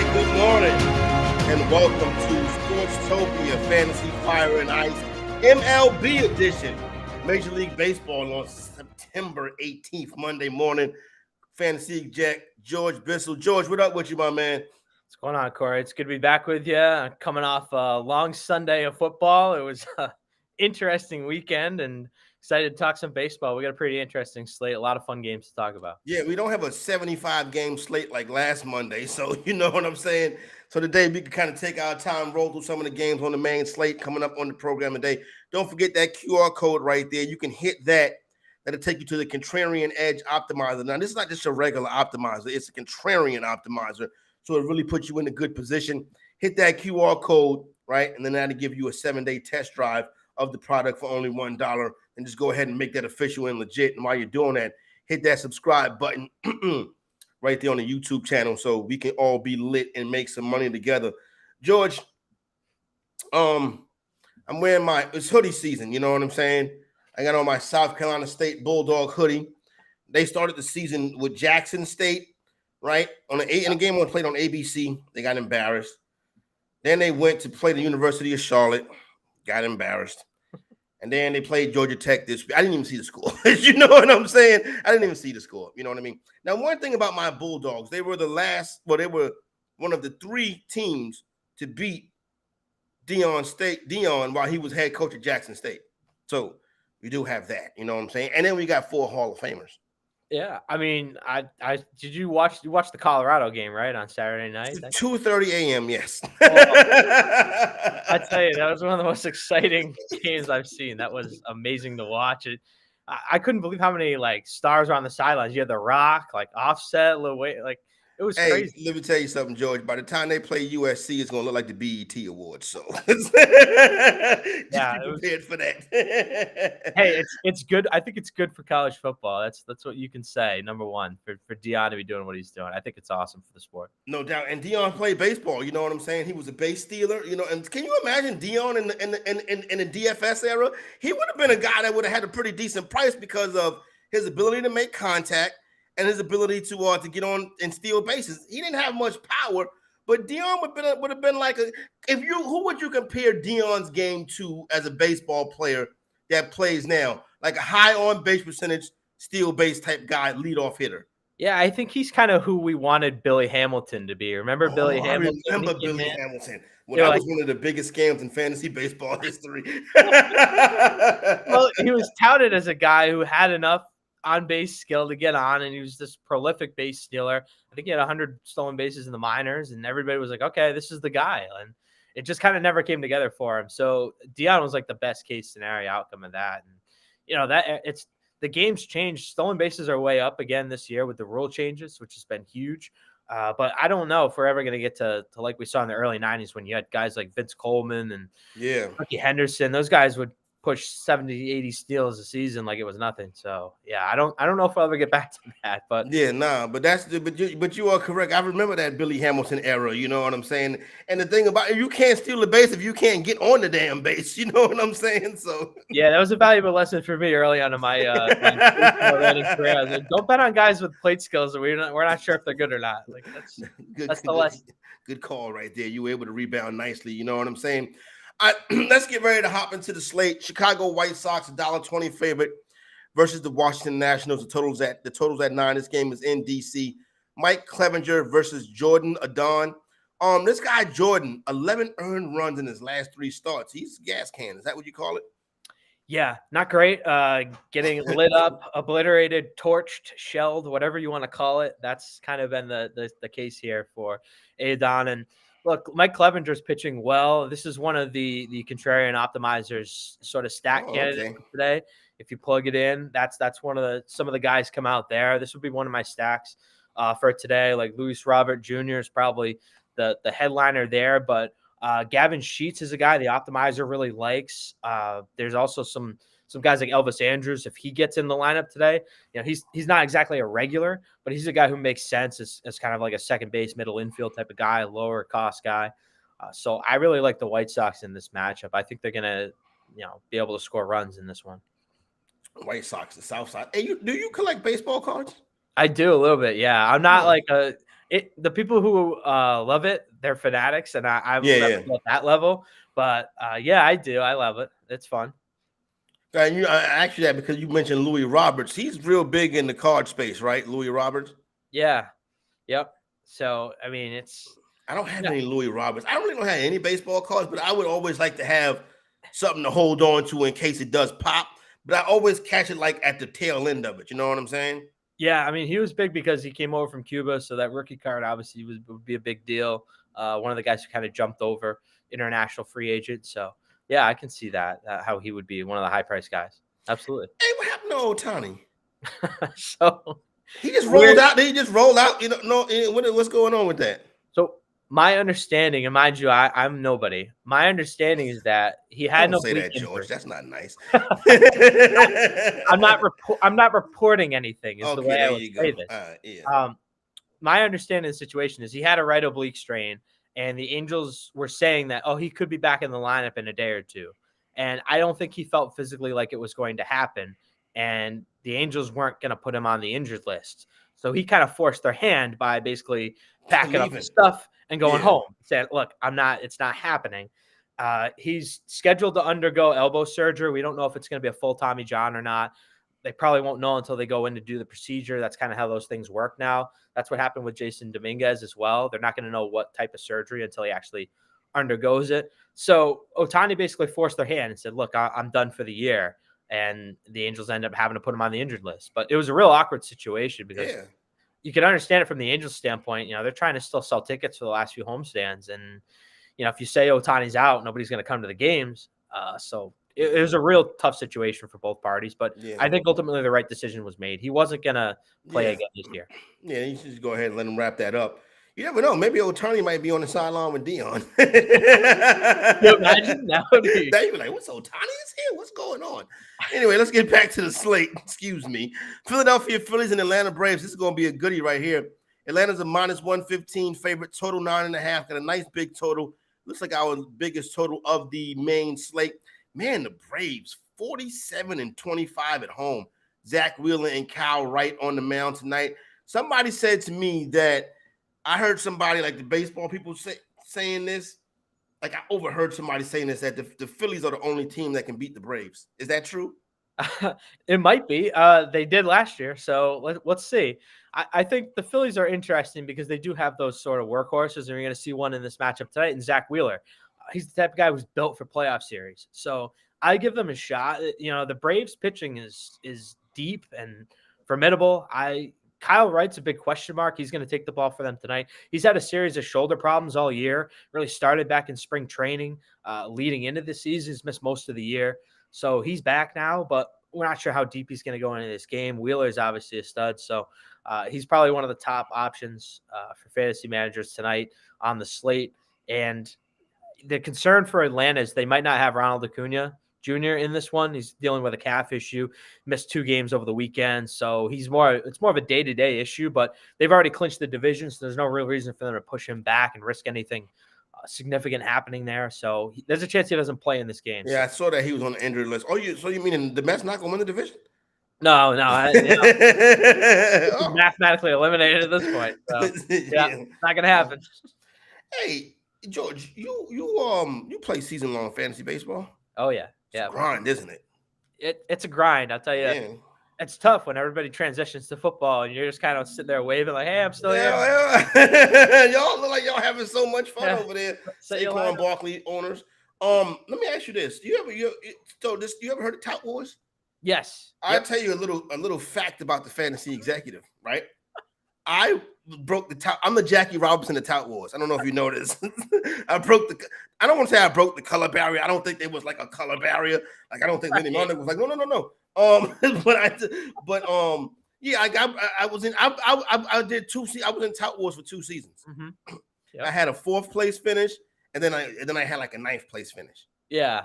right, good morning, and welcome to Sportstopia Fantasy Fire and Ice MLB edition. Major League Baseball on September 18th, Monday morning. Fantasy Jack, George Bissell. George, what up with you, my man? What's going on, Corey? It's good to be back with you. Coming off a long Sunday of football. It was an interesting weekend and excited to talk some baseball. We got a pretty interesting slate, a lot of fun games to talk about. Yeah, we don't have a 75-game slate like last Monday, so you know what I'm saying? So today we can kind of take our time, roll through some of the games on the main slate coming up on the program today. Don't forget that QR code right there. You can hit that. That'll take you to the Contrarian Edge Optimizer. Now, this is not just a regular optimizer. It's a Contrarian optimizer. So it really puts you in a good position. Hit that QR code, right? And then that'll give you a 7-day test drive of the product for only $1. And just go ahead and make that official and legit. And while you're doing that, hit that subscribe button right there on the YouTube channel so we can all be lit and make some money together. George, I'm wearing it's hoodie season, you know what I'm saying? I got on my South Carolina State Bulldog hoodie. They started the season with Jackson State, right? In a game one played on ABC, they got embarrassed. Then they went to play the University of Charlotte, got embarrassed. And then they played Georgia Tech this week. I didn't even see the score. You know what I'm saying? I didn't even see the score. You know what I mean? Now, one thing about my Bulldogs, they were they were one of the 3 teams to beat Deion while he was head coach at Jackson State. So we do have that. You know what I'm saying? And then we got 4 Hall of Famers. Yeah, I mean, did you watch the Colorado game, right, on Saturday night? 2:30 a.m. Yes. I tell you, that was one of the most exciting games I've seen. That was amazing to watch. I couldn't believe how many stars were on the sidelines. You had The Rock, Offset, Lil Wayne, it was crazy. Let me tell you something, George. By the time they play USC, it's going to look like the BET Awards. So just be prepared for that. Hey, it's good. I think it's good for college football. That's what you can say. Number one, for Deion to be doing what he's doing. I think it's awesome for the sport. No doubt. And Deion played baseball. You know what I'm saying? He was a base stealer. You know, and can you imagine Deion in the DFS era? He would have been a guy that would have had a pretty decent price because of his ability to make contact and his ability to get on and steal bases. He didn't have much power, but Deion would have been who would you compare Deion's game to as a baseball player that plays now? Like a high on base percentage, steal base type guy, leadoff hitter. Yeah, I think he's kind of who we wanted Billy Hamilton to be. Remember Billy Hamilton? I remember Billy Hamilton. Well, that was one of the biggest scams in fantasy baseball history. Well, he was touted as a guy who had enough on-base skill to get on, and he was this prolific base stealer. I think he had 100 stolen bases in the minors, and everybody was like, okay, this is the guy. And it just kind of never came together for him. So Deion was like the best case scenario outcome of that. And, you know, the game's changed. Stolen bases are way up again this year with the rule changes, which has been huge. But I don't know if we're ever going to get to like we saw in the early 90s when you had guys like Vince Coleman and Ricky Henderson. Those guys would push 70, 80 steals a season like it was nothing. So yeah, I don't know if I'll ever get back to that. But but you are correct. I remember that Billy Hamilton era. You know what I'm saying? And the thing about it, you can't steal the base if you can't get on the damn base. You know what I'm saying? So yeah, that was a valuable lesson for me early on in my running career. I was like, don't bet on guys with plate skills. We're not sure if they're good or not. Like that's the lesson. Good call right there. You were able to rebound nicely. You know what I'm saying? Let's get ready to hop into the slate. Chicago White Sox, $1.20 favorite versus the Washington Nationals. The total's at 9. This game is in DC. Mike Clevinger versus Jordan Adon. This guy Jordan, 11 earned runs in his last 3 starts. He's a gas can. Is that what you call it? Yeah, not great. Getting lit up, obliterated, torched, shelled, whatever you want to call it. That's kind of been the case here for Adon. And look, Mike Clevenger's pitching well. This is one of the Contrarian optimizers sort of stat candidates today. If you plug it in, that's some of the guys come out there. This would be one of my stacks for today. Like Luis Robert Jr. is probably the headliner there, but Gavin Sheets is a guy the optimizer really likes. There's also some guys like Elvis Andrews. If he gets in the lineup today, you know, he's not exactly a regular, but he's a guy who makes sense as kind of like a second base, middle infield type of guy, lower cost guy. So I really like the White Sox in this matchup. I think they're going to, be able to score runs in this one. White Sox, the South Side. Hey, do you collect baseball cards? I do a little bit. Yeah. I'm not like The people who love it, they're fanatics, and I will never go at that level. But yeah, I do. I love it. It's fun. And you actually that because you mentioned Louis Roberts. He's real big in the card space, right? Louis Roberts. Yeah. Yep. So I mean, I don't have any Louis Roberts. I don't have any baseball cards, but I would always like to have something to hold on to in case it does pop. But I always catch it like at the tail end of it. You know what I'm saying? Yeah, I mean, he was big because he came over from Cuba, so that rookie card obviously would be a big deal. One of the guys who kind of jumped over, international free agent. So yeah, I can see that how he would be one of the high price guys. Absolutely. Hey, what happened to Ohtani? So he just rolled out. He just rolled out. You know, what's going on with that? So my understanding, and mind you, I'm nobody. My understanding is that he had no. Say that, George. That's not nice. I'm not reporting anything. Is the way I would say this. Yeah. My understanding of the situation is he had a right oblique strain, and the Angels were saying that he could be back in the lineup in a day or two, and I don't think he felt physically like it was going to happen, and the Angels weren't going to put him on the injured list, so he kind of forced their hand by basically packing up his stuff and going home. Said, "Look, it's not happening." He's scheduled to undergo elbow surgery. We don't know if it's going to be a full Tommy John or not. They probably won't know until they go in to do the procedure. That's kind of how those things work now. That's what happened with Jason Dominguez as well. They're not going to know what type of surgery until he actually undergoes it. So Ohtani basically forced their hand and said, "Look, I'm done for the year." And the Angels end up having to put him on the injured list. But it was a real awkward situation because you can understand it from the Angels standpoint. They're trying to still sell tickets for the last few homestands. And, if you say Ohtani's out, nobody's going to come to the games. So it was a real tough situation for both parties. But I think ultimately the right decision was made. He wasn't going to play again this year. Yeah, you should just go ahead and let him wrap that up. You never know. Maybe Ohtani might be on the sideline with Deion. You imagine? That would be. Now you'd be like, what's Ohtani is here? What's going on? Anyway, let's get back to the slate. Excuse me. Philadelphia Phillies and Atlanta Braves. This is going to be a goodie right here. Atlanta's a minus 115 favorite, total 9.5. Got a nice big total. Looks like our biggest total of the main slate. Man, the Braves, 47-25 at home. Zach Wheeler and Kyle Wright on the mound tonight. Somebody said to me that I heard somebody like the baseball people saying this. Like I overheard somebody saying this, that the Phillies are the only team that can beat the Braves. Is that true? It might be. They did last year. So let's see. I think the Phillies are interesting because they do have those sort of workhorses, and you're going to see one in this matchup tonight. And Zach Wheeler, he's the type of guy who's built for playoff series. So I give them a shot. The Braves pitching is deep and formidable. Kyle Wright's a big question mark. He's going to take the ball for them tonight. He's had a series of shoulder problems all year. Really started back in spring training, leading into the season. He's missed most of the year. So he's back now, but we're not sure how deep he's going to go into this game. Wheeler is obviously a stud. So he's probably one of the top options for fantasy managers tonight on the slate. And the concern for Atlanta is they might not have Ronald Acuna Jr. in this one. He's dealing with a calf issue, missed 2 games over the weekend. So it's more of a day-to-day issue, but they've already clinched the division. So there's no real reason for them to push him back and risk anything significant happening there. So there's a chance he doesn't play in this game. Yeah, I saw that he was on the injured list. So you mean the Mets not going to win the division? No. Mathematically eliminated at this point. So, it's not going to happen. Hey, George, you play season-long fantasy baseball? Oh, yeah. It's a grind, isn't it? It's a grind, I'll tell you. Yeah. It's tough when everybody transitions to football and you're just kind of sitting there waving like, hey, I'm still here. Yeah. Y'all look like y'all having so much fun over there. Saquon Barkley owners. Let me ask you this. Do you ever heard of Tout Wars? Yes. I'll tell you a little fact about the fantasy executive, right? I broke the tout. I'm the Jackie Robinson of Tout Wars. I don't know if you know this. I don't want to say I broke the color barrier. I don't think there was like a color barrier. Like I don't think Vinny Monday was like, no. I did 2 seasons. I was in Tout Wars for 2 seasons. Mm-hmm. Yep. I had a 4th place finish, and then I had like a 9th place finish. Yeah.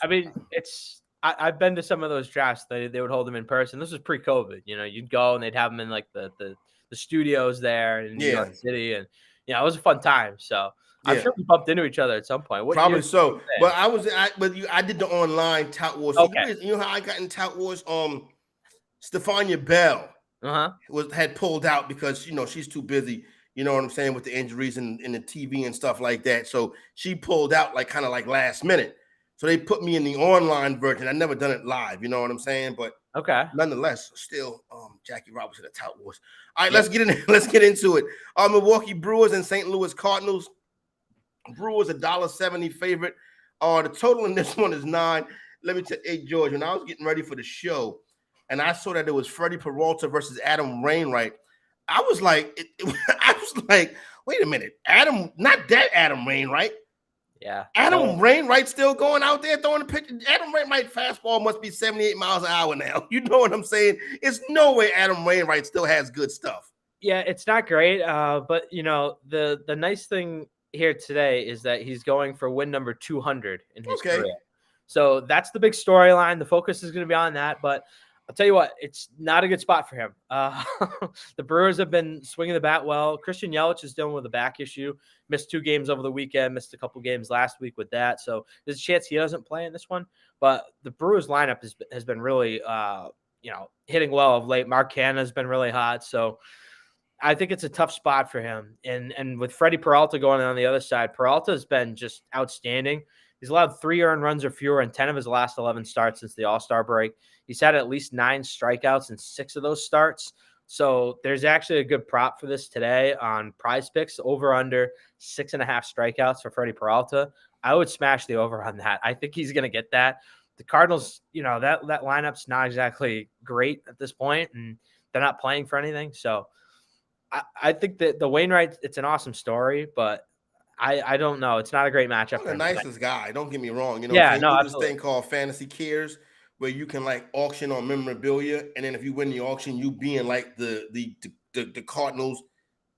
I mean, I've been to some of those drafts. They would hold them in person. This was pre-COVID. You'd go and they'd have them in like the studios there in New York City, and it was a fun time. So I'm sure we bumped into each other at some point. Probably so. But I did the online Tout Wars. Okay. You know how I got in Tout Wars? Stephania Bell had pulled out because she's too busy, You know what I'm saying, with the injuries and the TV and stuff like that. So she pulled out kind of last minute. So they put me in the online version. I never done it live. You know what I'm saying? But Okay. nonetheless, still, Jackie Robinson at Tout Wars. All right, Yep. let's get into it. Milwaukee Brewers and St. Louis Cardinals. Brewers $1.70 favorite. The total in this one is 9. Let me tell you, George, when I was getting ready for the show, and I saw that it was Freddie Peralta versus Adam Wainwright, I was like, wait a minute, not that Adam Wainwright. Yeah. Adam Wainwright still going out there throwing the pitch. Adam Wainwright fastball must be 78 miles an hour now. You know what I'm saying? It's no way Adam Wainwright still has good stuff. Yeah, it's not great. But the nice thing here today is that he's going for win number 200 in his career. So that's the big storyline. The focus is going to be on that. But I'll tell you what, it's not a good spot for him. The Brewers have been swinging the bat well. Christian Yelich is dealing with a back issue. Missed 2 games over the weekend. Missed a couple games last week with that. So there's a chance he doesn't play in this one. But the Brewers lineup has been really, hitting well of late. Mark Canha's been really hot. So I think it's a tough spot for him. And with Freddie Peralta going on the other side, Peralta has been just outstanding. He's allowed 3 earned runs or fewer in 10 of his last 11 starts since the All-Star break. He's had at least 9 strikeouts in 6 of those starts. So there's actually a good prop for this today on Prize Picks, over under 6.5 strikeouts for Freddie Peralta. I would smash the over on that. I think he's going to get that. The Cardinals, that lineup's not exactly great at this point, and they're not playing for anything. So I think that the Wainwright, it's an awesome story, but I don't know. It's not a great matchup. The nicest guy. Don't get me wrong. You do this thing called Fantasy Cares, where you can auction on memorabilia, and then if you win the auction, you be in the Cardinals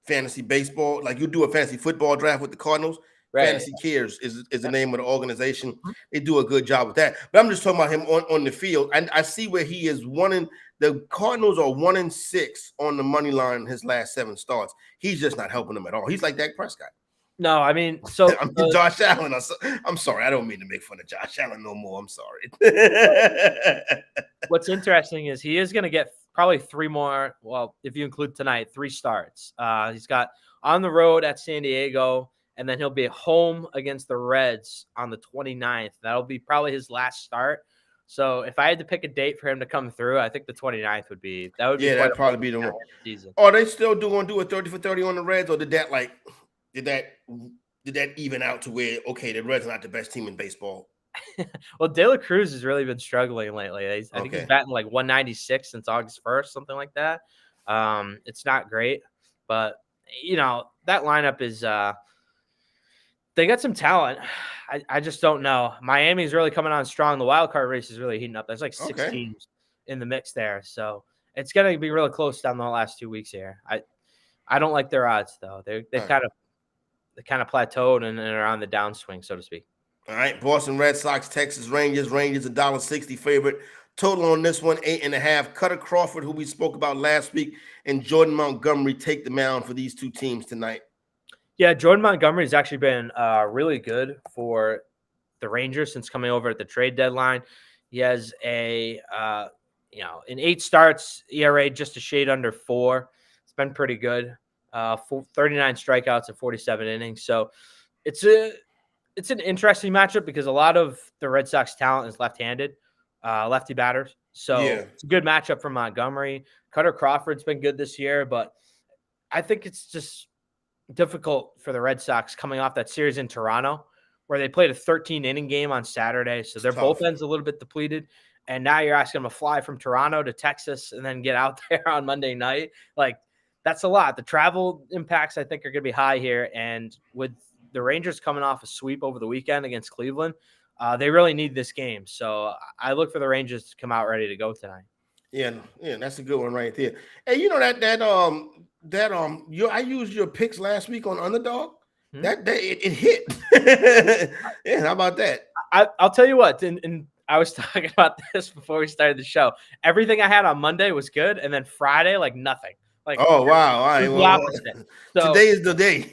fantasy baseball. You do a fantasy football draft with the Cardinals. Right. Fantasy Cares is the name of the organization. They do a good job with that. But I'm just talking about him on the field. And I see where he is the Cardinals are 1-6 on the money line in his last 7 starts. He's just not helping them at all. He's like Dak Prescott. No, I mean, so Josh Allen. I'm sorry. I don't mean to make fun of Josh Allen no more. I'm sorry. What's interesting is he is going to get probably 3 more. Well, if you include tonight, 3 starts. He's got on the road at San Diego, and then he'll be home against the Reds on the 29th. That'll be probably his last start. So if I had to pick a date for him to come through, I think the 29th would be. That'd probably be the one. Season. Are they still going to do a 30 for 30 on the Reds, or did that even out to where, okay, the Reds are not the best team in baseball? Well, De La Cruz has really been struggling lately. I think he's batting 196 since August 1st, something like that. It's not great, but that lineup is they got some talent. I just don't know. Miami's really coming on strong. The wild card race is really heating up. There's 6 teams in the mix there, so it's going to be really close down the last 2 weeks here. I don't like their odds though. They kind of plateaued and are on the downswing, so to speak. All right, Boston Red Sox, Texas Rangers. Rangers $1.60 favorite. Total on this one 8.5. Cutter Crawford, who we spoke about last week, and Jordan Montgomery take the mound for these 2 teams tonight. Yeah, Jordan Montgomery has actually been really good for the Rangers since coming over at the trade deadline. He has in 8 starts, ERA just a shade under 4. It's been pretty good. 39 strikeouts in 47 innings. So it's an interesting matchup because a lot of the Red Sox talent is left-handed, lefty batters. So It's a good matchup for Montgomery. Cutter Crawford's been good this year, but I think it's just difficult for the Red Sox coming off that series in Toronto where they played a 13-inning game on Saturday. So their bullpen's a little bit depleted. And now you're asking them to fly from Toronto to Texas and then get out there on Monday night. That's a lot. The travel impacts, I think, are going to be high here. And with the Rangers coming off a sweep over the weekend against Cleveland, they really need this game. So I look for the Rangers to come out ready to go tonight. Yeah, that's a good one right there. Hey, I used your picks last week on Underdog. That day it hit. Yeah, how about that? I'll tell you what, and I was talking about this before we started the show. Everything I had on Monday was good, and then Friday, nothing. Oh wow! All right, the opposite. So, today is the day.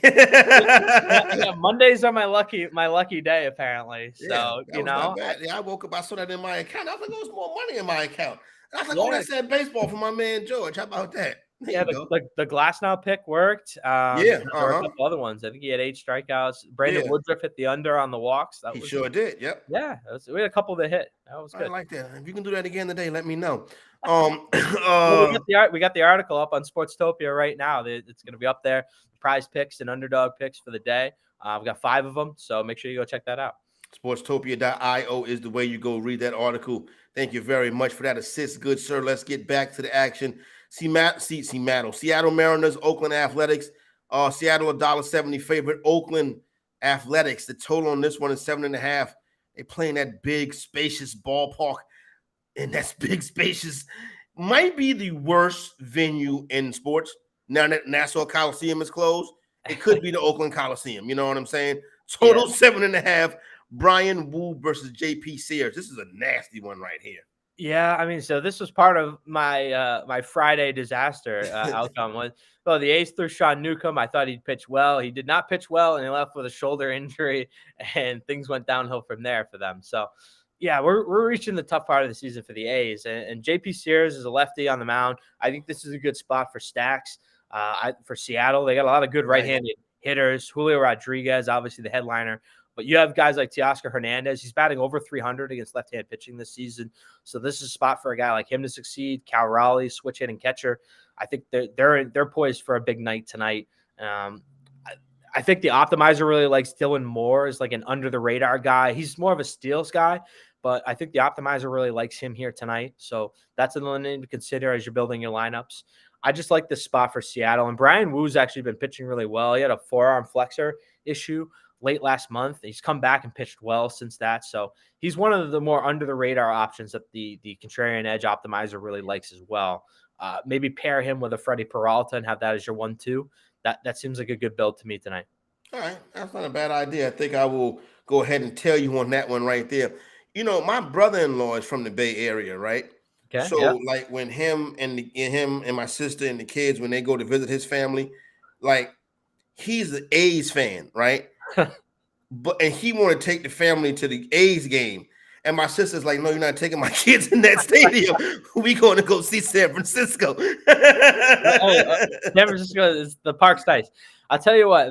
Mondays are my lucky day apparently. So not bad. I woke up, I saw that in my account. I was like, "There's more money in my account." And I was like, "Oh, that said baseball for my man George." How about that? There Yeah, you go. the Glasnow pick worked. Yeah. There were a couple other ones. I think he had 8 strikeouts. Brandon Yeah. Woodruff hit the under on the walks. That He was sure did. Yep. yeah. We had a couple that hit. That was I good. like that. If you can do that again today, let me know. Well, we got the article up on Sportstopia right now. It's going to be up there. Prize picks and underdog picks for the day. We've got 5 of them, so make sure you go check that out. Sportstopia.io is the way you go read that article. Thank you very much for that assist, good sir. Let's get back to the action. Seattle Mariners, Oakland Athletics. Seattle $1.70 favorite. Oakland Athletics. The total on this one is 7.5. They play in that big, spacious ballpark, and that's big, spacious. Might be the worst venue in sports. Now that Nassau Coliseum is closed, it could be the Oakland Coliseum. You know what I'm saying? Total 7.5. Brian Wu versus JP Sears. This is a nasty one right here. Yeah, I mean, so this was part of my my Friday disaster outcome. Well, the A's threw Sean Newcomb. I thought he'd pitch well. He did not pitch well, and he left with a shoulder injury, and things went downhill from there for them. So, yeah, we're reaching the tough part of the season for the A's, and JP Sears is a lefty on the mound. I think this is a good spot for stacks. For Seattle, they got a lot of good right-handed hitters. Julio Rodriguez, obviously the headliner. But you have guys like Teoscar Hernandez. He's batting over 300 against left-hand pitching this season. So this is a spot for a guy like him to succeed. Cal Raleigh, switch hitting catcher. I think they're poised for a big night tonight. I think the optimizer really likes Dylan Moore as like an under-the-radar guy. He's more of a steals guy, but I think the optimizer really likes him here tonight. So that's another name to consider as you're building your lineups. I just like this spot for Seattle. And Brian Wu's actually been pitching really well. He had a forearm flexor issue late last month. He's come back and pitched well since that. So he's one of the more under the radar options that the Contrarian Edge optimizer really likes as well. Maybe pair him with a Freddie Peralta and have that as your 1-2. That seems like a good build to me tonight. All right. That's not a bad idea. I think I will go ahead and tell you on that one right there. You know, my brother-in-law is from the Bay Area, right? Okay. So like when him and my sister and the kids, when they go to visit his family, like he's an A's fan, right? And he want to take the family to the A's game. And my sister's like, no, you're not taking my kids in that stadium. We going to go see San Francisco. San Francisco is the park's nice. I'll tell you what.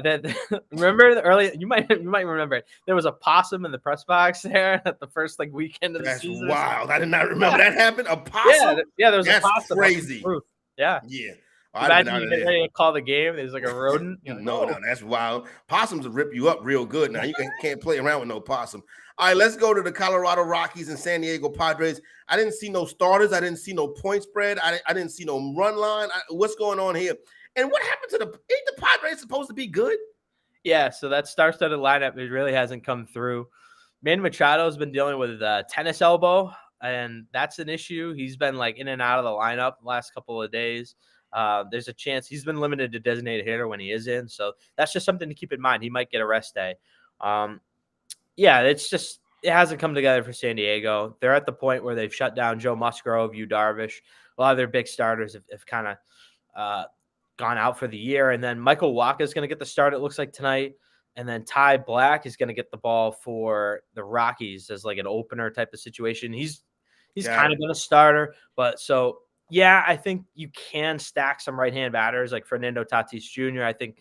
Remember the early? You might remember it. There was a possum in the press box there at the first weekend of the season. That's wild. I did not remember that happened. A possum. Yeah. There was a possum. Crazy. Yeah. Imagine you get ready to call the game. There's like a rodent. No, that's wild. Possums will rip you up real good. Now you can't play around with no possum. All right, let's go to the Colorado Rockies and San Diego Padres. I didn't see no starters. I didn't see no point spread. I didn't see no run line. What's going on here? And what happened to ain't the Padres supposed to be good? Yeah, so that star-studded lineup, it really hasn't come through. Manny Machado's been dealing with a tennis elbow, and that's an issue. He's been in and out of the lineup the last couple of days. There's a chance he's been limited to designated hitter when he is in. So that's just something to keep in mind. He might get a rest day. It hasn't come together for San Diego. They're at the point where they've shut down Joe Musgrove, Yu Darvish. A lot of their big starters have kind of gone out for the year. And then Michael Wacha is going to get the start, it looks like, tonight. And then Ty Black is going to get the ball for the Rockies as an opener type of situation. He's kind of been a starter, but so – yeah, I think you can stack some right-hand batters like Fernando Tatis Jr. I think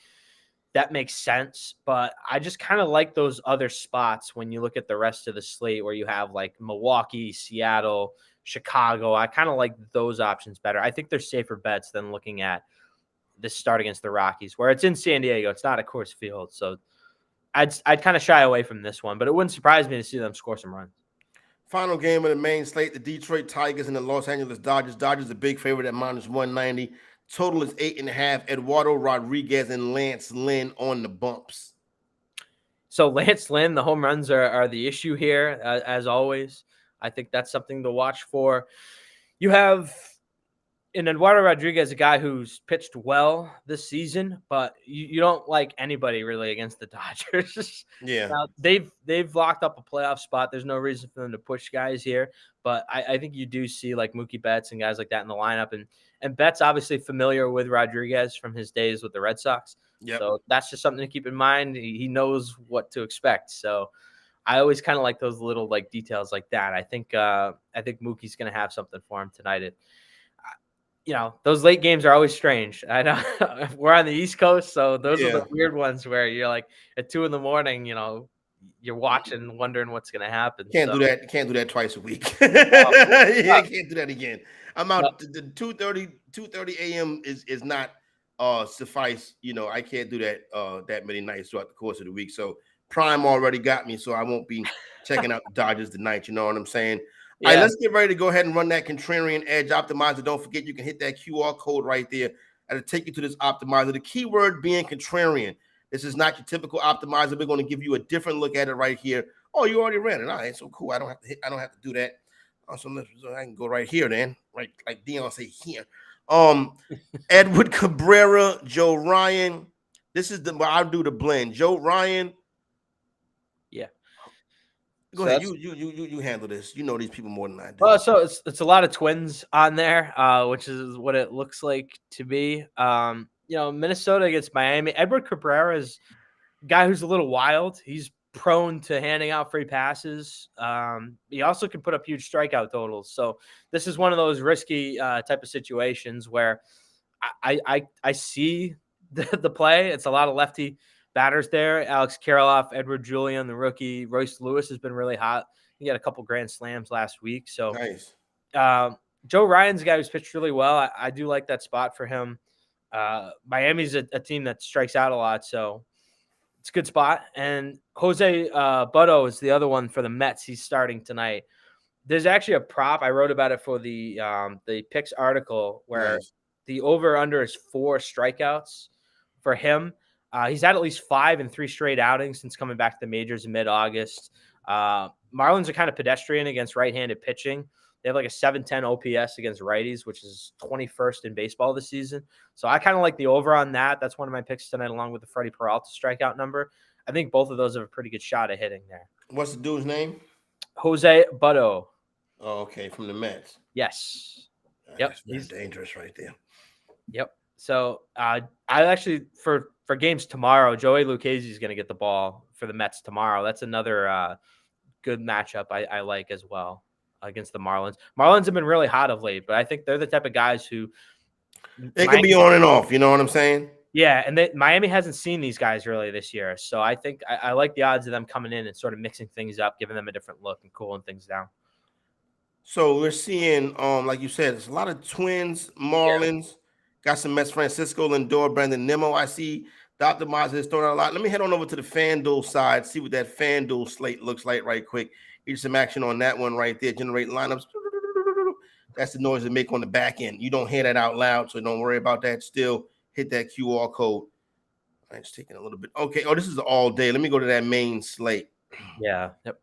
that makes sense, but I just kind of like those other spots when you look at the rest of the slate where you have Milwaukee, Seattle, Chicago. I kind of like those options better. I think they're safer bets than looking at this start against the Rockies, where it's in San Diego. It's not a Coors Field, so I'd kind of shy away from this one, but it wouldn't surprise me to see them score some runs. Final game of the main slate, the Detroit Tigers and the Los Angeles Dodgers. Dodgers a big favorite at -190. Total is 8.5. Eduardo Rodriguez and Lance Lynn on the bumps. So Lance Lynn, the home runs are the issue here, as always. I think that's something to watch for. You have in Eduardo Rodriguez, a guy who's pitched well this season, but you don't like anybody really against the Dodgers. Yeah. Now, they've locked up a playoff spot. There's no reason for them to push guys here, but I think you do see Mookie Betts and guys like that in the lineup. And Betts obviously familiar with Rodriguez from his days with the Red Sox. Yep. So that's just something to keep in mind. He knows what to expect. So I always kind of like those little details like that. I think Mookie's going to have something for him tonight. those late games are always strange. I know we're on the East Coast, so those are Yeah. the weird ones where you're like at 2 a.m, you're watching, wondering what's going to happen. Can't So, do that. Can't do that twice a week. uh, Yeah, can't do that again. I'm no, out. The 2:30 a.m. is not suffice. I can't do that that many nights throughout the course of the week. So Prime already got me, so I won't be checking out the Dodgers tonight. You know what I'm saying? All right, yeah, let's get ready to go ahead and run that Contrarian Edge optimizer. Don't forget, you can hit that QR code right there. That'll take you to this optimizer. The keyword being Contrarian. This is not your typical optimizer. We're going to give you a different look at it right here. Oh, you already ran it. All right, so cool. I don't have to do that. So I can go right here then, right? Like Deion say here. Edward Cabrera, Joe Ryan. This is I'll do the blend. Joe Ryan. yeah. Go So ahead. You handle this. You know these people more than I do. well, so it's a lot of twins on there, which is what it looks like to be. Minnesota against Miami. Edward Cabrera is a guy who's a little wild. He's prone to handing out free passes. He also can put up huge strikeout totals. So this is one of those risky type of situations where I see the play. It's a lot of lefty batters there. Alex Kirilloff, Edward Julian, the rookie. Royce Lewis has been really hot. He had a couple grand slams last week. So Nice. Joe Ryan's a guy who's pitched really well. I do like that spot for him. Miami's a team that strikes out a lot, so it's a good spot. And Jose Butto is the other one for the Mets. He's starting tonight. There's actually a prop. I wrote about it for the picks article where Nice. the over-under is 4 strikeouts for him. He's had at least 5 in 3 straight outings since coming back to the majors in mid-August. Marlins are kind of pedestrian against right-handed pitching. They have like a 710 OPS against righties, which is 21st in baseball this season. So I kind of like the over on that. That's one of my picks tonight, along with the Freddie Peralta strikeout number. I think both of those have a pretty good shot at hitting there. What's the dude's name? Jose Butto. Oh, okay, from the Mets. Yes. Yep, that's very dangerous right there. Yep. So I actually for games tomorrow, Joey Lucchesi is going to get the ball for the Mets tomorrow. That's another good matchup I like as well against the Marlins. Marlins have been really hot of late, but I think they're the type of guys who they can be on and off. You know what I'm saying? Yeah, and Miami hasn't seen these guys really this year, so I think I like the odds of them coming in and sort of mixing things up, giving them a different look and cooling things down. So we're seeing, like you said, there's a lot of Twins, Marlins, got some Mets, Francisco Lindor, Brandon Nimmo. I see the optimizer is throwing out a lot. Let me head on over to the FanDuel side, see what that FanDuel slate looks like right quick. Get some action on that one right there. Generate lineups. That's the noise they make on the back end. You don't hear that out loud, so don't worry about that. Still hit that QR code. I'm just taking a little bit. Okay. Oh, this is all day. Let me go to that main slate. Yeah. Yep.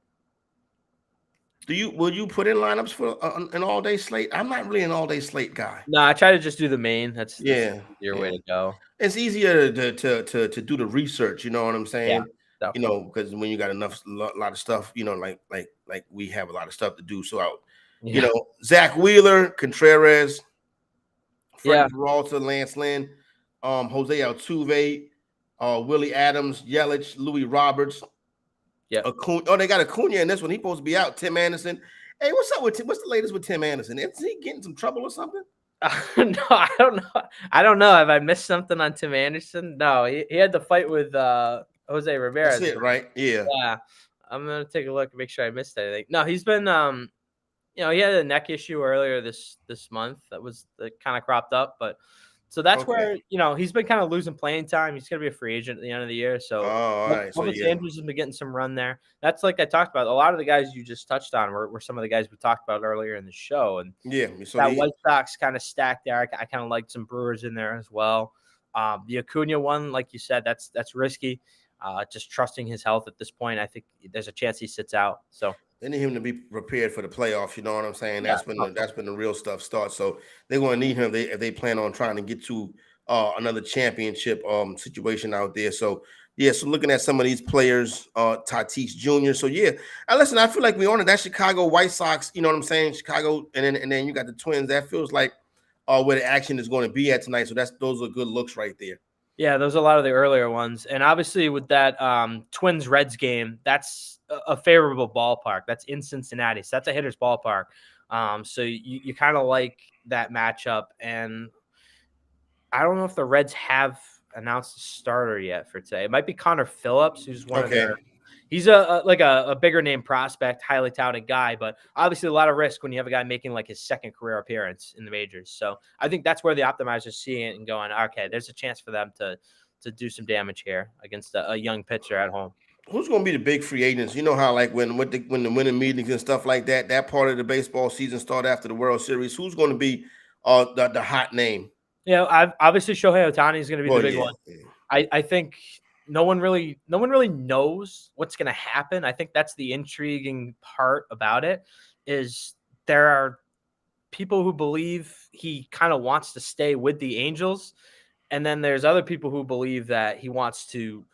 Will you put in lineups for an all day slate? I'm not really an all day slate guy. No, I try to just do the main. That's your way to go. It's easier to do the research. You know what I'm saying? Yeah, because when you got a lot of stuff, like we have a lot of stuff to do. So Zach Wheeler, Contreras, Freddie Peralta, Lance Lynn, Jose Altuve, Willie Adams, Yelich, Louis Roberts. Yeah. They got Acuna in this one. He's supposed to be out. Tim Anderson. Hey, what's up with Tim? What's the latest with Tim Anderson? Is he getting some trouble or something? No, I don't know. I don't know. Have I missed something on Tim Anderson? No, he had the fight with Jose Rivera. That's it, right? Yeah. Yeah. I'm gonna take a look and make sure I missed anything. No, he's been he had a neck issue earlier this month that kind of cropped up, but so that's where he's been kind of losing playing time. He's gonna be a free agent at the end of the year. So all right. Andrews has been getting some run there. That's like I talked about. A lot of the guys you just touched on were some of the guys we talked about earlier in the show. And White Sox kind of stacked there. I kind of liked some Brewers in there as well. The Acuna one, like you said, that's risky. Just trusting his health at this point. I think there's a chance he sits out. So they need him to be prepared for the playoffs. You know what I'm saying? That's when the real stuff starts. So they're going to need him if they plan on trying to get to another championship situation out there. So so looking at some of these players, Tatis Jr. So listen, I feel like we're on it. That Chicago White Sox. You know what I'm saying? Chicago, and then you got the Twins. That feels like where the action is going to be at tonight. So those are good looks right there. Yeah, those are a lot of the earlier ones. And obviously with that Twins-Reds game, that's a favorable ballpark. That's in Cincinnati. So that's a hitter's ballpark. So you kind of like that matchup. And I don't know if the Reds have announced a starter yet for today. It might be Connor Phillips, who's one of their. He's a bigger name prospect, highly touted guy, but obviously a lot of risk when you have a guy making like his second career appearance in the majors. So I think that's where the optimizers see it and going, okay, there's a chance for them to do some damage here against a young pitcher at home. Who's going to be the big free agents? You know how like when the winning meetings and stuff like that, that part of the baseball season start after the World Series. Who's going to be the hot name? Yeah, I've obviously Shohei Ohtani is going to be the big one. Yeah. I think no one really knows what's going to happen. I think that's the intriguing part about it is there are people who believe he kind of wants to stay with the Angels. And then there's other people who believe that he wants to,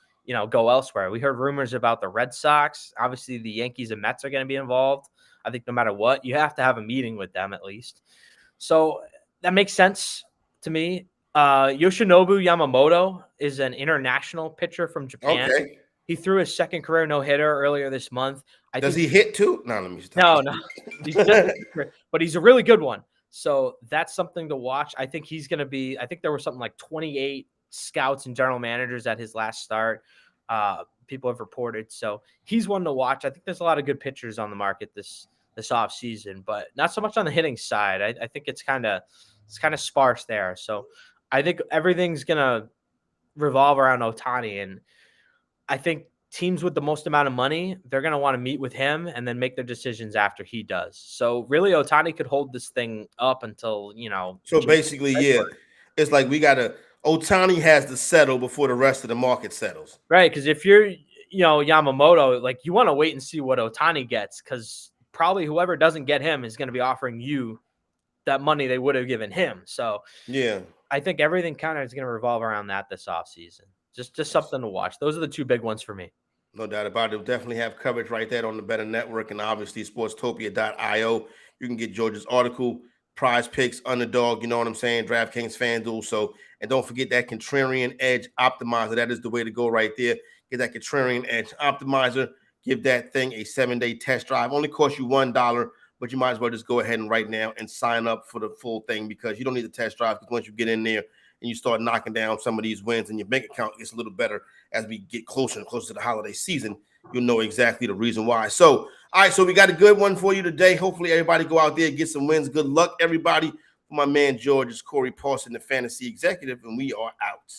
go elsewhere. We heard rumors about the Red Sox. Obviously, the Yankees and Mets are going to be involved. I think no matter what, you have to have a meeting with them at least. So that makes sense to me. Yoshinobu Yamamoto is an international pitcher from Japan. Okay. He threw his second career no-hitter earlier this month. Does he hit too? No, let me stop. No. But he's a really good one. So that's something to watch. I think he's going to be – I think there were something like 28 scouts and general managers at his last start. People have reported. So he's one to watch. I think there's a lot of good pitchers on the market this offseason, but not so much on the hitting side. I think it's kind of sparse there. So I think everything's going to revolve around Ohtani. And I think teams with the most amount of money, they're going to want to meet with him and then make their decisions after he does. So really Ohtani could hold this thing up until, So basically, it's like Ohtani has to settle before the rest of the market settles. Right. Because if you're, Yamamoto, like you want to wait and see what Ohtani gets because probably whoever doesn't get him is going to be offering you that money they would have given him. So yeah, I think everything kind of is going to revolve around that this offseason. Just something to watch. Those are the two big ones for me. No doubt about it. We'll definitely have coverage right there on the Better Network and obviously Sportstopia.io. You can get George's article, Prize Picks, Underdog, you know what I'm saying, DraftKings, FanDuel. So, and don't forget that Contrarian Edge Optimizer. That is the way to go right there. Get that Contrarian Edge Optimizer. Give that thing a 7-day test drive. Only costs you $1, but you might as well just go ahead and right now and sign up for the full thing because you don't need the test drive because once you get in there and you start knocking down some of these wins and your bank account gets a little better as we get closer and closer to the holiday season, you'll know exactly the reason why. So, all right, so we got a good one for you today. Hopefully everybody go out there and get some wins. Good luck, everybody. For my man George, it's Corey Parson, the fantasy executive, and we are out.